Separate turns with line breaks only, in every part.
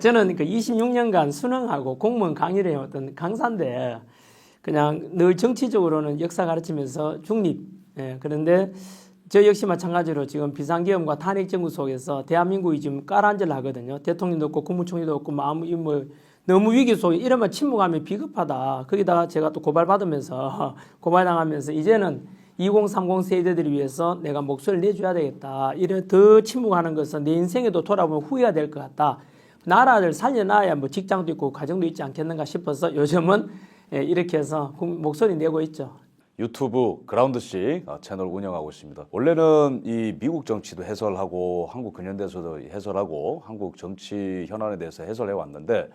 저는 그 26년간 수능하고 공무원 강의를 해왔던 강사인데 그냥 늘 정치적으로는 역사 가르치면서 중립. 그런데 저 역시 마찬가지로 지금 비상계엄과 탄핵정부 속에서 대한민국이 지금 깔아앉으려 하거든요. 대통령도 없고 국무총리도 없고 뭐 너무 위기 속에 이러면 침묵하면 비겁하다. 거기다가 제가 또 고발받으면서 고발당하면서 이제는 2030 세대들을 위해서 내가 목소리를 내줘야 되겠다. 이런 더 침묵하는 것은 내 인생에도 돌아보면 후회가 될 것 같다. 나라를 살려놔야 뭐 직장도 있고 가정도 있지 않겠는가 싶어서 요즘은 이렇게 해서 목소리 내고 있죠.
유튜브 그라운드씨 채널 운영하고 있습니다. 원래는 이 미국 정치도 해설하고 한국 근현대사도 해설하고 한국 정치 현안에 대해서 해설해 왔는데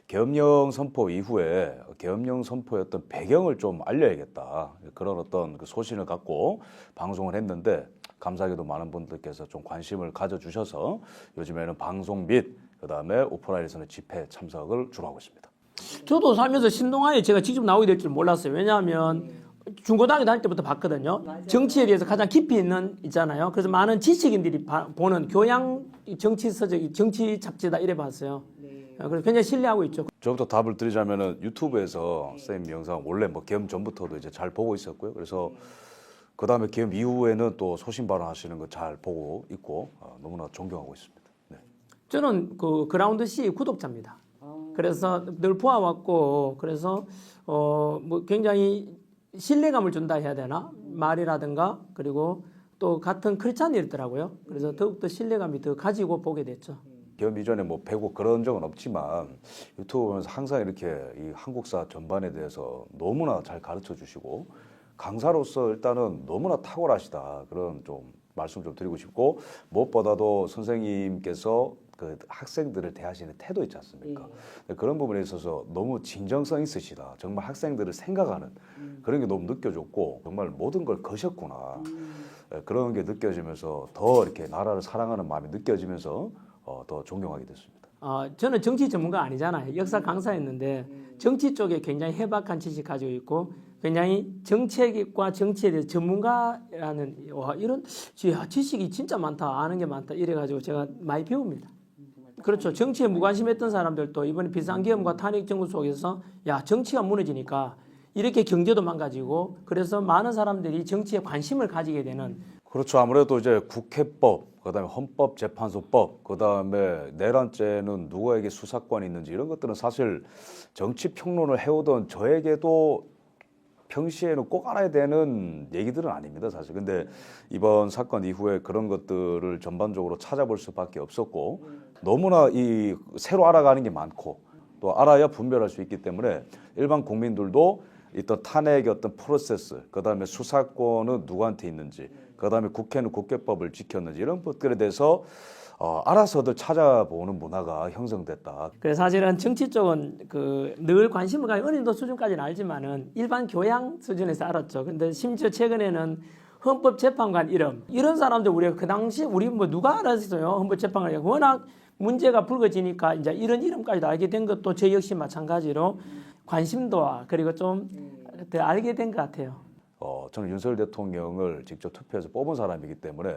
계엄령 선포 이후에 계엄령 선포의 어떤 배경을 좀 알려야겠다. 그런 어떤 그 소신을 갖고 방송을 했는데 감사하게도 많은 분들께서 좀 관심을 가져주셔서 요즘에는 방송 및 그다음에 오프라인에서는 집회 참석을 주로 하고 있습니다.
저도 살면서 신동아에 제가 직접 나오게 될 줄 몰랐어요. 왜냐하면 중고등학교 다닐 때부터 봤거든요. 정치에 대해서 가장 깊이 있잖아요. 그래서 많은 지식인들이 보는 교양 정치 서적, 정치 잡지다 이래 봤어요. 그래서 굉장히 신뢰하고 있죠.
저부터 답을 드리자면은 유튜브에서 선생님 영상 원래 뭐 계엄 전부터도 이제 잘 보고 있었고요. 그래서 그 다음에 계엄 이후에는 또 소신 발언하시는 거 잘 보고 있고 너무나 존경하고 있습니다. 네.
저는 그 그라운드 C 구독자입니다. 그래서 늘 보아왔고 그래서 뭐 굉장히 신뢰감을 준다 해야 되나 말이라든가 그리고 또 같은 크리스찬이었더라고요. 그래서 더욱더 신뢰감이 더 가지고 보게 됐죠.
계엄 이전에 뭐 배고 그런 적은 없지만 유튜브 보면서 항상 이렇게 이 한국사 전반에 대해서 너무나 잘 가르쳐 주시고 강사로서 일단은 너무나 탁월하시다 그런 좀 말씀 좀 드리고 싶고 무엇보다도 선생님께서 그 학생들을 대하시는 태도 있지 않습니까? 그런 부분에 있어서 너무 진정성 있으시다. 정말 학생들을 생각하는 그런 게 너무 느껴졌고 정말 모든 걸 거셨구나. 그런 게 느껴지면서 더 이렇게 나라를 사랑하는 마음이 느껴지면서 더 존경하게 됐습니다.
저는 정치 전문가 아니잖아요. 역사 강사였는데 정치 쪽에 굉장히 해박한 지식 가지고 있고 굉장히 정책과 정치에 대해서 전문가라는 이런 지식이 진짜 많다. 아는 게 많다. 이래가지고 제가 많이 배웁니다. 그렇죠. 정치에 무관심했던 사람들도 이번에 비상계엄과 탄핵정부 속에서 야 정치가 무너지니까 이렇게 경제도 망가지고 그래서 많은 사람들이 정치에 관심을 가지게 되는.
그렇죠. 아무래도 이제 국회법, 그다음에 헌법재판소법, 그다음에 내란죄는 누구에게 수사권이 있는지 이런 것들은 사실 정치 평론을 해오던 저에게도 평시에는 꼭 알아야 되는 얘기들은 아닙니다, 사실. 근데 이번 사건 이후에 그런 것들을 전반적으로 찾아볼 수밖에 없었고 너무나 이 새로 알아가는 게 많고 또 알아야 분별할 수 있기 때문에 일반 국민들도 어떤 탄핵의 어떤 프로세스, 그다음에 수사권은 누구한테 있는지, 그다음에 국회는 국회법을 지켰는지 이런 것들에 대해서 알아서들 찾아보는 문화가 형성됐다.
그래서 사실은 정치 쪽은 늘 관심을 가지고 어느 정도 수준까지는 알지만은 일반 교양 수준에서 알았죠. 근데 심지어 최근에는 헌법재판관 이런 사람들 우리가 그 당시 우리 뭐 누가 알았어요? 헌법재판관이 워낙 문제가 불거지니까 이제 이런 이름까지도 알게 된 것도 저 역시 마찬가지로 관심도와 그리고 좀 더 알게 된 것 같아요.
저는 윤석열 대통령을 직접 투표해서 뽑은 사람이기 때문에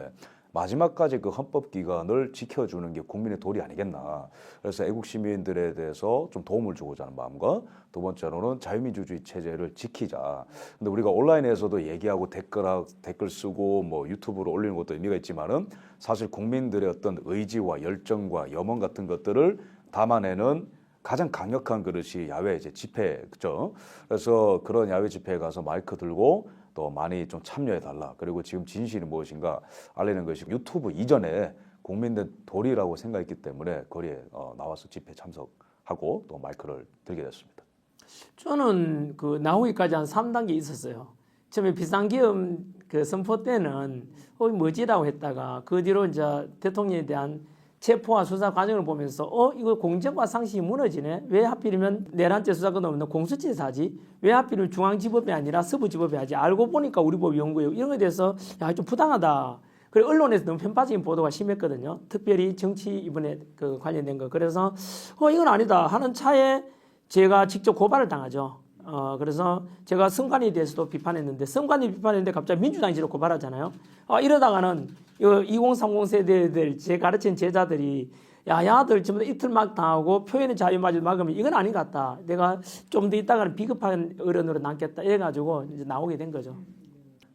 마지막까지 그 헌법기관을 지켜주는 게 국민의 도리 아니겠나. 그래서 애국 시민들에 대해서 좀 도움을 주고자 하는 마음과 두 번째로는 자유민주주의 체제를 지키자. 근데 우리가 온라인에서도 얘기하고 댓글 쓰고 뭐 유튜브로 올리는 것도 의미가 있지만은 사실 국민들의 어떤 의지와 열정과 염원 같은 것들을 담아내는 가장 강력한 그릇이 야외 이제 집회, 그죠? 그래서 그런 야외 집회에 가서 마이크 들고 또 많이 좀 참여해 달라. 그리고 지금 진실이 무엇인가 알리는 것이 유튜브 이전에 국민들 도리라고 생각했기 때문에 거리에 나와서 집회 참석하고 또 마이크를 들게 됐습니다.
저는 나오기까지 한 3단계 있었어요. 처음에 비상계엄 선포 때는 뭐지라고 했다가 그 뒤로 이제 대통령에 대한 체포와 수사 과정을 보면서 이거 공정과 상식이 무너지네. 왜 하필이면 내란죄 수사권 없는 공수처에서 하지? 왜 하필이면 중앙지법이 아니라 서부지법이 하지? 알고 보니까 우리 법이 온 거예요. 이런 거에 대해서 좀 부당하다. 그리고 언론에서 너무 편파적인 보도가 심했거든요. 특별히 정치 이번에 관련된 거. 그래서 이건 아니다 하는 차에 제가 직접 고발을 당하죠. 그래서 제가 선관위에 대해서도 비판했는데 선관위 비판했는데 갑자기 민주당이 저를 고발하잖아요. 이러다가는 2030 세대들 제 가르친 제자들이 야야들 전부 다 이틀 막 당하고 표현의 자유마저 막으면 이건 아닌 것 같다. 내가 좀 더 있다가는 비겁한 어른으로 남겠다. 이래가지고 이제 나오게 된 거죠.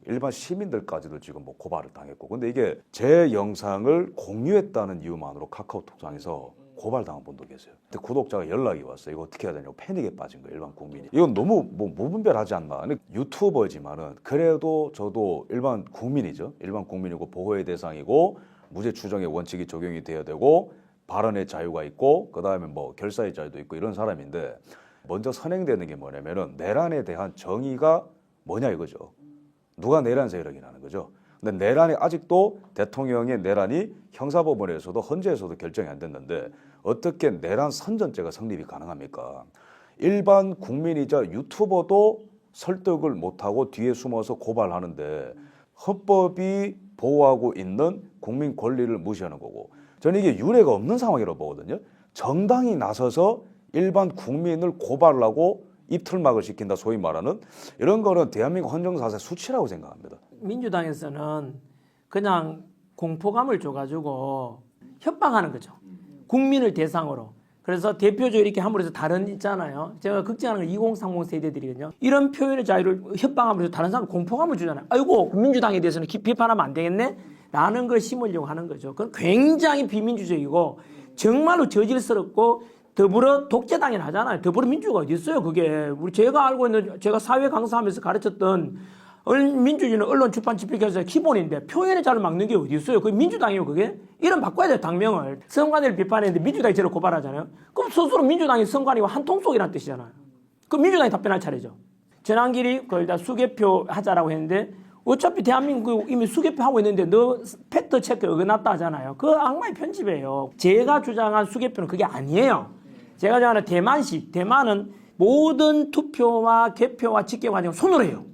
일반 시민들까지도 지금 뭐 고발을 당했고, 근데 이게 제 영상을 공유했다는 이유만으로 카카오톡상에서 고발당한 분도 계세요. 근데 구독자가 연락이 왔어요. 이거 어떻게 해야 되냐고 패닉에 빠진 거예요, 일반 국민이. 이건 너무 뭐 무분별하지 않나. 근데 유튜버지만은 그래도 저도 일반 국민이죠. 일반 국민이고 보호의 대상이고 무죄 추정의 원칙이 적용이 돼야 되고 발언의 자유가 있고 그다음에 뭐 결사의 자유도 있고 이런 사람인데 먼저 선행되는 게 뭐냐면은 내란에 대한 정의가 뭐냐 이거죠. 누가 내란 세력이라는 거죠. 근데 내란이 아직도 대통령의 내란이 형사법원에서도 헌재에서도 결정이 안 됐는데 어떻게 내란 선전죄가 성립이 가능합니까? 일반 국민이자 유튜버도 설득을 못하고 뒤에 숨어서 고발하는데 헌법이 보호하고 있는 국민 권리를 무시하는 거고 저는 이게 윤회가 없는 상황이라고 보거든요. 정당이 나서서 일반 국민을 고발하고 입틀막을 시킨다 소위 말하는 이런 거는 대한민국 헌정사상의 수치라고 생각합니다.
민주당에서는 그냥 공포감을 줘가지고 협박하는 거죠. 국민을 대상으로. 그래서 대표적으로 이렇게 함으로써 다른 있잖아요. 제가 걱정하는 건 2030 세대들이거든요. 이런 표현의 자유를 협박함으로써 다른 사람 공포감을 주잖아요. 아이고 민주당에 대해서는 비판하면 안 되겠네? 라는 걸 심으려고 하는 거죠. 그건 굉장히 비민주적이고 정말로 저질스럽고 더불어 독재당이나 하잖아요. 더불어민주가 어디 있어요? 그게 제가 알고 있는 제가 사회 강사하면서 가르쳤던 민주주의는 언론, 출판, 집필교사 기본인데 표현의 자유를 막는 게 어디 있어요? 그게 민주당이에요. 그게 이름 바꿔야 돼요. 당명을 선관위를 비판했는데 민주당이 저를 고발하잖아요. 그럼 스스로 민주당이 선관위와 한 통속이라는 뜻이잖아요. 그럼 민주당이 답변할 차례죠. 전환길이 거의 다 수개표 하자라고 했는데 어차피 대한민국 이미 수개표 하고 있는데 너 팩트 체크 어긋났다 하잖아요. 그 악마의 편집이에요. 제가 주장한 수개표는 그게 아니에요. 제가 주장하는 대만식, 대만은 모든 투표와 개표와 집계 과정을 손으로 해요.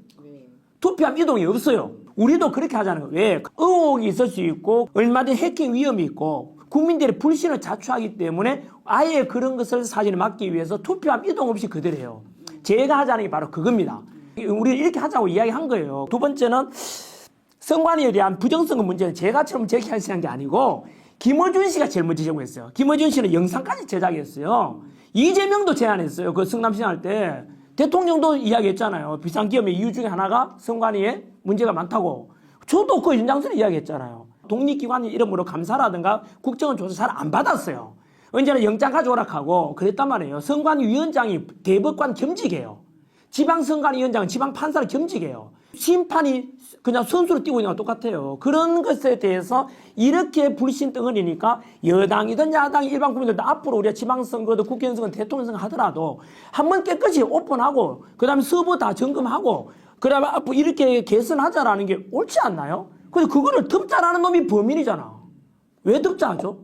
투표함 이동이 없어요. 우리도 그렇게 하자는 거예요. 왜? 의혹이 있을 수 있고 얼마든지 해킹 위험이 있고 국민들의 불신을 자초하기 때문에 아예 그런 것을 사진을 막기 위해서 투표함 이동 없이 그대로 해요. 제가 하자는 게 바로 그겁니다. 우리 이렇게 하자고 이야기한 거예요. 두 번째는 선관위에 대한 부정선거 문제는 제가처럼 제기하시는 게 아니고 김어준 씨가 제일 먼저 제공했어요. 김어준 씨는 영상까지 제작했어요. 이재명도 제안했어요. 그 성남시장 할 때. 대통령도 이야기했잖아요. 비상기업의 이유 중에 하나가 선관위에 문제가 많다고. 저도 그 연장선을 이야기했잖아요. 독립기관 이름으로 감사라든가 국정원 조사 잘 안 받았어요. 언제나 영장 가져오라 하고 그랬단 말이에요. 선관위 위원장이 대법관 겸직이에요. 지방선관위원장은 지방판사를 겸직해요. 심판이 그냥 선수로 뛰고 있는 거랑 똑같아요. 그런 것에 대해서 이렇게 불신 덩어리니까 여당이든 야당 일반 국민들도 앞으로 우리가 지방선거도 국회의원선거 대통령선거 하더라도 한번 깨끗이 오픈하고 그다음에 서버 다 점검하고 그다음에 앞으로 이렇게 개선하자라는 게 옳지 않나요? 근데 그거를 덮자라는 놈이 범인이잖아. 왜 덮자하죠?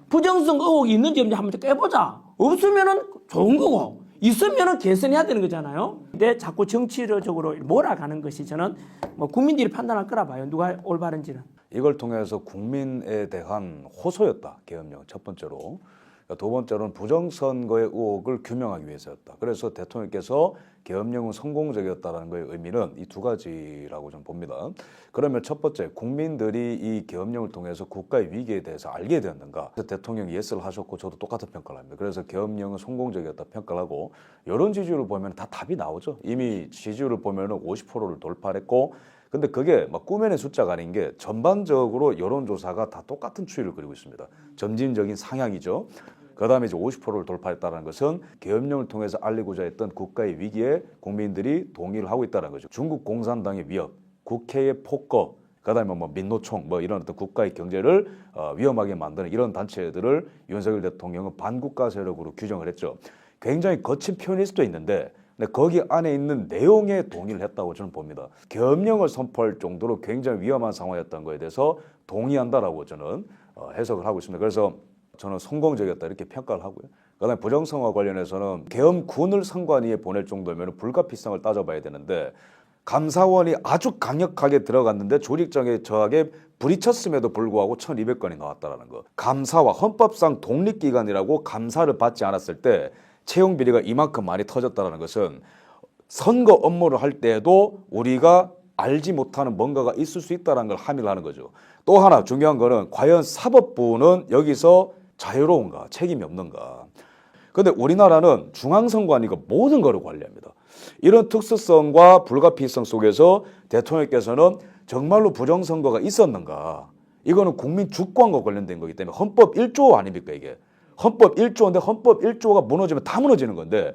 부정선거 의혹이 있는지 없는지 한번 깨보자. 없으면은 좋은 거고 있으면은 개선해야 되는 거잖아요. 근데 자꾸 정치적으로 몰아가는 것이 저는 뭐 국민들이 판단할 거라 봐요. 누가 올바른지는.
이걸 통해서 국민에 대한 호소였다. 계엄령 첫 번째로. 두 번째로는 부정선거의 의혹을 규명하기 위해서였다. 그래서 대통령께서 계엄령은 성공적이었다는 것의 의미는 이 두 가지라고 저는 봅니다. 그러면 첫 번째, 국민들이 이 계엄령을 통해서 국가의 위기에 대해서 알게 되었는가? 대통령이 예스를 하셨고 저도 똑같은 평가를 합니다. 그래서 계엄령은 성공적이었다 평가를 하고 여론 지지율을 보면 다 답이 나오죠. 이미 지지율을 보면 50%를 돌파했고 근데 그게 막 꾸며낸 숫자가 아닌 게 전반적으로 여론조사가 다 똑같은 추이를 그리고 있습니다. 점진적인 상향이죠. 그 다음에 이제 50%를 돌파했다는 것은 계엄령을 통해서 알리고자 했던 국가의 위기에 국민들이 동의를 하고 있다는 거죠. 중국 공산당의 위협, 국회의 폭거, 그 다음에 뭐 민노총, 뭐 이런 어떤 국가의 경제를 위험하게 만드는 이런 단체들을 윤석열 대통령은 반국가 세력으로 규정을 했죠. 굉장히 거친 표현일 수도 있는데 근데 거기 안에 있는 내용에 동의를 했다고 저는 봅니다. 계엄령을 선포할 정도로 굉장히 위험한 상황이었던 거에 대해서 동의한다라고 저는 해석을 하고 있습니다. 그래서 저는 성공적이었다 이렇게 평가를 하고요. 그다음에 부정선거 관련해서는 계엄군을 선관위에 보낼 정도면 불가피성을 따져봐야 되는데 감사원이 아주 강력하게 들어갔는데 조직정에 저하게 부딪혔음에도 불구하고 1,200건이 나왔다는 거. 감사와 헌법상 독립기관이라고 감사를 받지 않았을 때 채용 비리가 이만큼 많이 터졌다는 것은 선거 업무를 할 때에도 우리가 알지 못하는 뭔가가 있을 수 있다는 걸 함의를 하는 거죠. 또 하나 중요한 거는 과연 사법부는 여기서 자유로운가, 책임이 없는가. 근데 우리나라는 중앙선관위가 모든 것을 관리합니다. 이런 특수성과 불가피성 속에서 대통령께서는 정말로 부정선거가 있었는가? 이거는 국민 주권과 관련된 거기 때문에 헌법 1조 아닙니까 이게? 헌법 1조인데 헌법 1조가 무너지면 다 무너지는 건데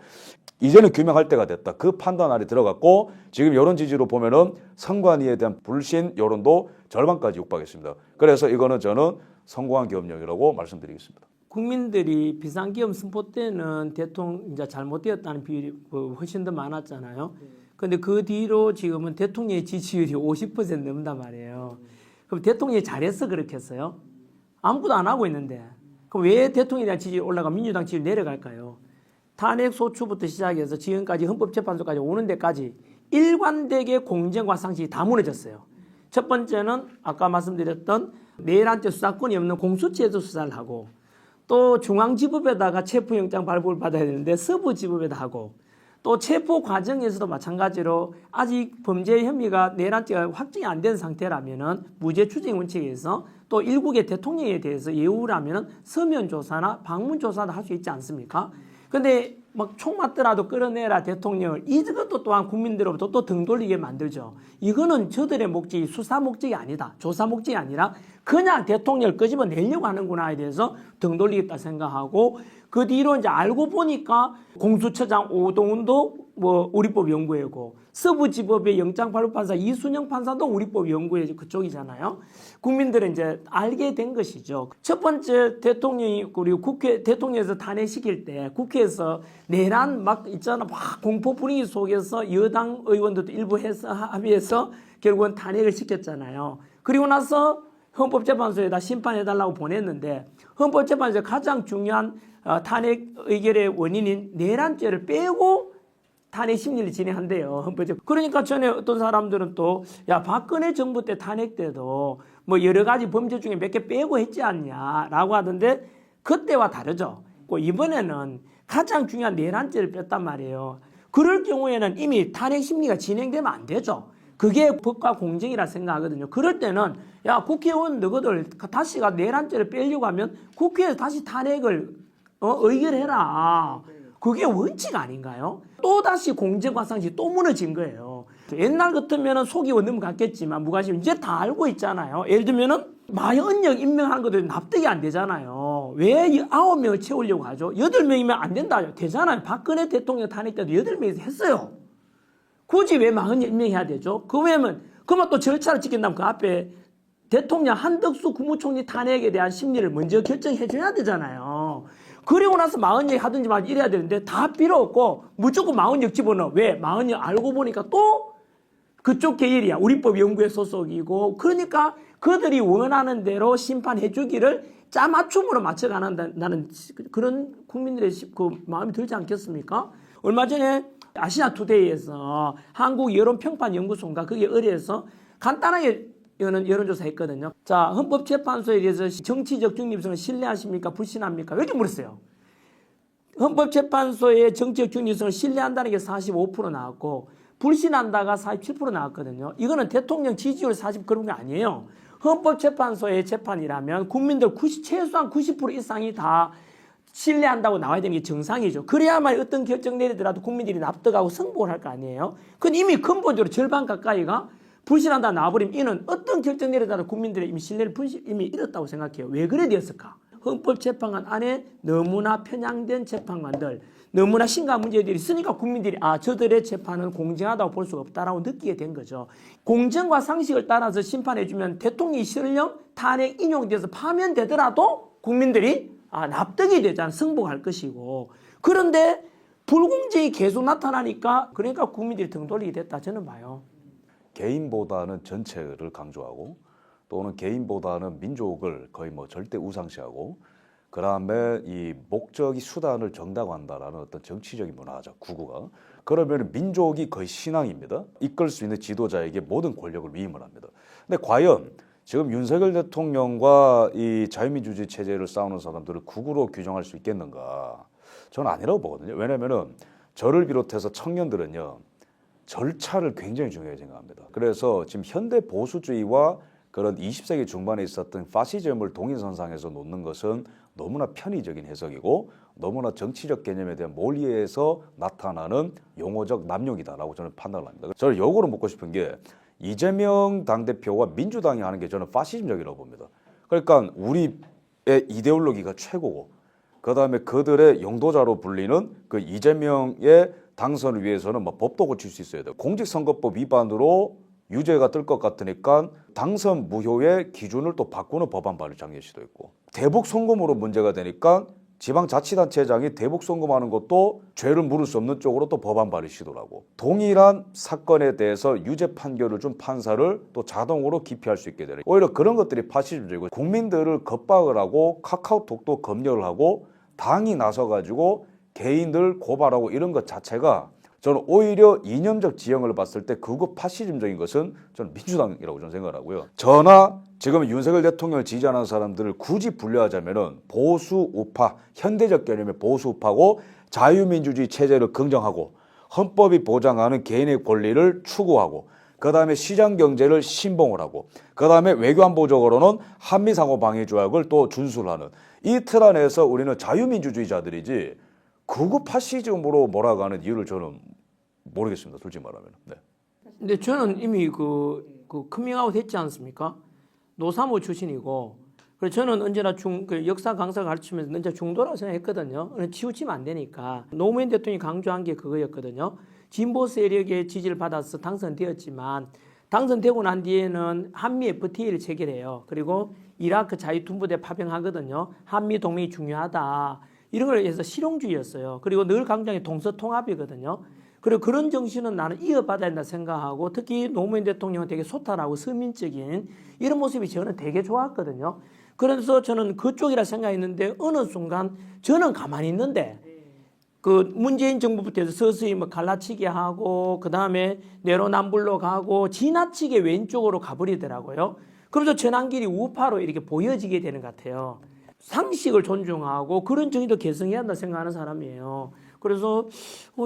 이제는 규명할 때가 됐다. 그 판단 안에 들어갔고 지금 여론 지지로 보면은 선관위에 대한 불신 여론도 절반까지 육박했습니다. 그래서 이거는 저는 성공한 기업력이라고 말씀드리겠습니다.
국민들이 비상기업 선포 때는 대통령 이제 잘못되었다는 비율이 훨씬 더 많았잖아요. 근데 그 뒤로 지금은 대통령의 지지율이 50% 넘는단 말이에요. 그럼 대통령이 잘해서 그렇겠어요? 아무것도 안 하고 있는데. 그럼 왜 대통령에 대한 지지율이 올라가 민주당 지지율이 내려갈까요? 탄핵 소추부터 시작해서 지금까지 헌법재판소까지 오는 데까지 일관되게 공정과 상식이 다 무너졌어요. 첫 번째는 아까 말씀드렸던 내란죄 수사권이 없는 공수처에서 수사를 하고 또 중앙지법에다가 체포영장 발부를 받아야 되는데 서부지법에다 하고 또 체포 과정에서도 마찬가지로 아직 범죄 혐의가 내란죄가 확정이 안 된 상태라면은 무죄 추정 원칙에 의해서 또 일국의 대통령에 대해서 예우라면은 서면 조사나 방문 조사도 할 수 있지 않습니까? 근데 막 총 맞더라도 끌어내라 대통령을 이것도 또한 국민들로부터 또 등 돌리게 만들죠. 이거는 저들의 목적이 수사 목적이 아니다. 조사 목적이 아니라 그냥 대통령을 끄집어내려고 하는구나에 대해서 등 돌리겠다 생각하고 그 뒤로 이제 알고 보니까 공수처장 오동훈도 뭐 우리법 연구회고 서부지법의 영장발부판사 이순영 판사도 우리법 연구회 그쪽이잖아요. 국민들은 이제 알게 된 것이죠. 첫 번째 대통령이 그리고 국회 대통령에서 탄핵시킬 때 국회에서 내란 막 있잖아 막 공포 분위기 속에서 여당 의원들도 일부 해서 합의해서 결국은 탄핵을 시켰잖아요. 그리고 나서 헌법재판소에다 심판해달라고 보냈는데 헌법재판소에서 가장 중요한 탄핵 의결의 원인인 내란죄를 빼고 탄핵 심리를 진행한대요. 헌법재판소. 그러니까 전에 어떤 사람들은 또 야 박근혜 정부 때 탄핵 때도 뭐 여러 가지 범죄 중에 몇 개 빼고 했지 않냐라고 하던데 그때와 다르죠. 이번에는 가장 중요한 내란죄를 뺐단 말이에요. 그럴 경우에는 이미 탄핵 심리가 진행되면 안 되죠. 그게 법과 공정이라 생각하거든요. 그럴 때는 야 국회의원 너희들 다시가 내란죄를 빼려고 하면 국회에서 다시 탄핵을 의결해라. 그게 원칙 아닌가요? 또다시 공정과 상식이 또 무너진 거예요. 옛날 같으면 속이 넘어갔겠지만 무관심 이제 다 알고 있잖아요. 예를 들면은 마연역 임명하는 것도 납득이 안 되잖아요. 왜 9명을 채우려고 하죠? 8명이면 안 된다. 되잖아요. 박근혜 대통령 탄핵 때도 8명에서 했어요. 굳이 왜 41명 해야 되죠? 그러면 또 절차를 지킨다면 그 앞에 대통령 한덕수 국무총리 탄핵에 대한 심리를 먼저 결정해 줘야 되잖아요. 그리고 나서 40역 하든지 막 이래야 되는데 다 필요 없고 무조건 40역 집어넣어. 왜? 40역 알고 보니까 또 그쪽 계열이야. 우리법 연구회 소속이고 그러니까 그들이 원하는 대로 심판해 주기를 짜맞춤으로 맞춰가는 그런 국민들의 그 마음이 들지 않겠습니까? 얼마 전에 아시아투데이에서 한국 여론평판연구소인가 그게 의뢰해서 간단하게 여론조사 했거든요. 자, 헌법재판소에 대해서 정치적 중립성을 신뢰하십니까? 불신합니까? 이렇게 물었어요. 헌법재판소의 정치적 중립성을 신뢰한다는 게 45% 나왔고 불신한다가 47% 나왔거든요. 이거는 대통령 지지율 40 그런 게 아니에요. 헌법재판소의 재판이라면 국민들 최소한 90% 이상이 다 신뢰한다고 나와야 되는 게 정상이죠. 그래야만 어떤 결정 내리더라도 국민들이 납득하고 승복을 할 거 아니에요. 그건 이미 근본적으로 절반 가까이가 불신한다 나와버리면 이는 어떤 결정 내리더라도 국민들의 이미 신뢰를 이미 잃었다고 생각해요. 왜 그래 되었을까? 헌법재판관 안에 너무나 편향된 재판관들, 너무나 심각한 문제들이 있으니까 국민들이 저들의 재판은 공정하다고 볼 수가 없다라고 느끼게 된 거죠. 공정과 상식을 따라서 심판해주면 대통령이 실령 탄핵 인용돼서 파면되더라도 국민들이 납득이 되잖아. 승복할 것이고. 그런데 불공정이 계속 나타나니까 그러니까 국민들이 등 돌리게 됐다 저는 봐요.
개인보다는 전체를 강조하고 또는 개인보다는 민족을 거의 뭐 절대 우상시하고 그 다음에 이 목적이 수단을 정당화한다라는 어떤 정치적인 문화죠. 구구가. 그러면 민족이 거의 신앙입니다. 이끌 수 있는 지도자에게 모든 권력을 위임을 합니다. 근데 과연 지금 윤석열 대통령과 이 자유민주주의 체제를 싸우는 사람들을 구구로 규정할 수 있겠는가? 저는 아니라고 보거든요. 왜냐면은 저를 비롯해서 청년들은요. 절차를 굉장히 중요하게 생각합니다. 그래서 지금 현대 보수주의와 그런 20세기 중반에 있었던 파시즘을 동일선상에서 놓는 것은 너무나 편의적인 해석이고 너무나 정치적 개념에 대한 몰이해서 나타나는 용어적 남용이다라고 저는 판단을 합니다. 저는 역으로 묻고 싶은 게 이재명 당대표와 민주당이 하는 게 저는 파시즘적이라고 봅니다. 그러니까 우리의 이데올로기가 최고고 그다음에 그들의 용도자로 불리는 그 이재명의 당선을 위해서는 뭐 법도 고칠 수 있어야 돼요. 공직선거법 위반으로 유죄가 뜰 것 같으니까 당선 무효의 기준을 또 바꾸는 법안 발의 장려 시도했고 대북 송금으로 문제가 되니까 지방자치단체장이 대북 송금하는 것도 죄를 물을 수 없는 쪽으로 또 법안 발의 시도라고 동일한 사건에 대해서 유죄 판결을 준 판사를 또 자동으로 기피할 수 있게 되는 오히려 그런 것들이 파시즘적이고 국민들을 겁박을 하고 카카오톡도 검열을 하고 당이 나서가지고 개인들 고발하고 이런 것 자체가 저는 오히려 이념적 지형을 봤을 때 그거 파시즘적인 것은 저는 민주당이라고 저는 생각을 하고요. 저나 지금 윤석열 대통령을 지지하는 사람들을 굳이 분류하자면은 보수 우파, 현대적 개념의 보수 우파고 자유민주주의 체제를 긍정하고 헌법이 보장하는 개인의 권리를 추구하고 그다음에 시장 경제를 신봉을 하고 그다음에 외교안보적으로는 한미상호 방위 조약을 또 준수를 하는 이 틀 안에서 우리는 자유민주주의자들이지 그거 파시즘으로 몰아가는 이유를 저는 모르겠습니다. 솔직히 말하면. 네.
근데 저는 이미 그 커밍아웃 했지 않습니까? 노사모 출신이고, 그래서 저는 언제나 그 역사 강사 가르치면서 언제 중도라고 생각했거든요. 치우치면 안 되니까. 노무현 대통령이 강조한 게 그거였거든요. 진보 세력의 지지를 받아서 당선되었지만 당선되고 난 뒤에는 한미 FTA를 체결해요. 그리고 이라크 자유통부대 파병하거든요. 한미 동맹이 중요하다. 이런 걸 해서 실용주의였어요. 그리고 늘 강조한 게 동서통합이거든요. 그리고 그런 정신은 나는 이어받아야 된다 생각하고 특히 노무현 대통령은 되게 소탈하고 서민적인 이런 모습이 저는 되게 좋았거든요. 그래서 저는 그쪽이라 생각했는데 어느 순간 저는 가만히 있는데 그 문재인 정부부터 해서 서서히 뭐 갈라치기 하고 그 다음에 내로남불로 가고 지나치게 왼쪽으로 가버리더라고요. 그래서 전환길이 우파로 이렇게 보여지게 되는 것 같아요. 상식을 존중하고 그런 정의도 개성해야 한다 생각하는 사람이에요. 그래서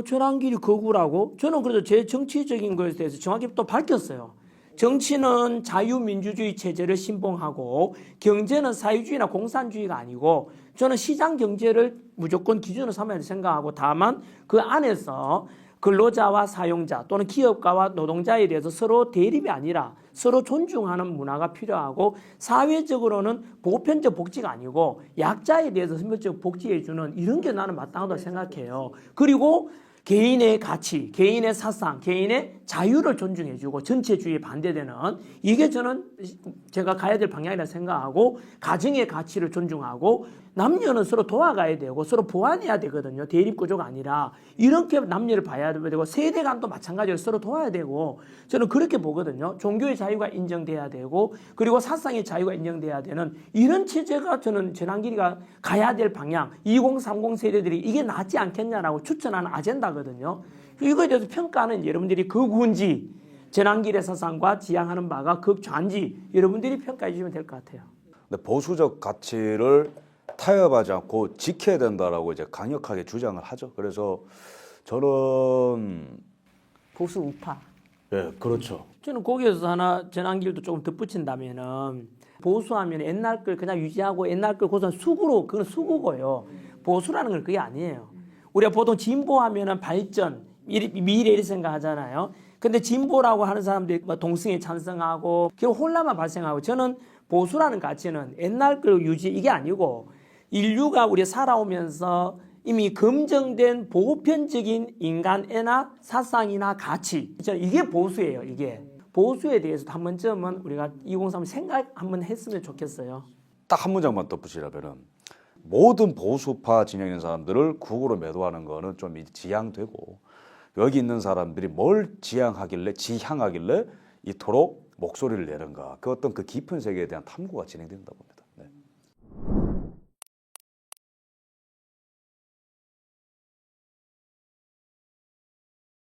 전환길이 거구라고 저는 그래서 제 정치적인 것에 대해서 정확히 또 밝혔어요. 정치는 자유민주주의 체제를 신봉하고 경제는 사회주의나 공산주의가 아니고 저는 시장 경제를 무조건 기준으로 삼아야 생각하고 다만 그 안에서 근로자와 사용자 또는 기업가와 노동자에 대해서 서로 대립이 아니라 서로 존중하는 문화가 필요하고 사회적으로는 보편적 복지가 아니고 약자에 대해서 선별적 복지해 주는 이런 게 나는 마땅하다고 생각해요. 그리고 개인의 가치, 개인의 사상, 개인의 자유를 존중해 주고 전체주의에 반대되는 이게 저는 제가 가야 될 방향이라 생각하고 가정의 가치를 존중하고 남녀는 서로 도와가야 되고 서로 보완해야 되거든요. 대립구조가 아니라 이렇게 남녀를 봐야 되고 세대 간도 마찬가지로 서로 도와야 되고 저는 그렇게 보거든요. 종교의 자유가 인정돼야 되고 그리고 사상의 자유가 인정돼야 되는 이런 체제가 저는 전환길이가 가야 될 방향 2030 세대들이 이게 낫지 않겠냐라고 추천하는 아젠다거든요. 이거에 대해서 평가는 여러분들이 극우인지 전환길의 사상과 지향하는 바가 극좌인지 여러분들이 평가해 주시면 될 것 같아요.
근데 보수적 가치를 타협하지 않고 지켜야 된다라고 이제 강력하게 주장을 하죠. 그래서 저는
보수 우파.
예, 그렇죠.
저는 거기에서 하나 전환길도 조금 덧붙인다면은 보수하면 옛날 걸 그냥 유지하고 옛날 걸 고선 수구로 그건 수구고요. 보수라는 건 그게 아니에요. 우리가 보통 진보하면은 발전, 미래를 생각하잖아요. 근데 진보라고 하는 사람들이 뭐 동성애 찬성하고 결국 혼란만 발생하고 저는 보수라는 가치는 옛날 걸 유지 이게 아니고 인류가 우리 살아오면서 이미 검증된 보편적인 인간애나 사상이나 가치 이게 보수예요. 이게 보수에 대해서도 한 번쯤은 우리가 2030 생각 한번 했으면 좋겠어요.
딱 한 문장만 덧붙이라면은 모든 보수파 진영인 사람들을 국으로 매도하는 거는 좀 지향되고 여기 있는 사람들이 뭘 지향하길래 이토록 목소리를 내는가 그 어떤 그 깊은 세계에 대한 탐구가 진행된다고 봅니다.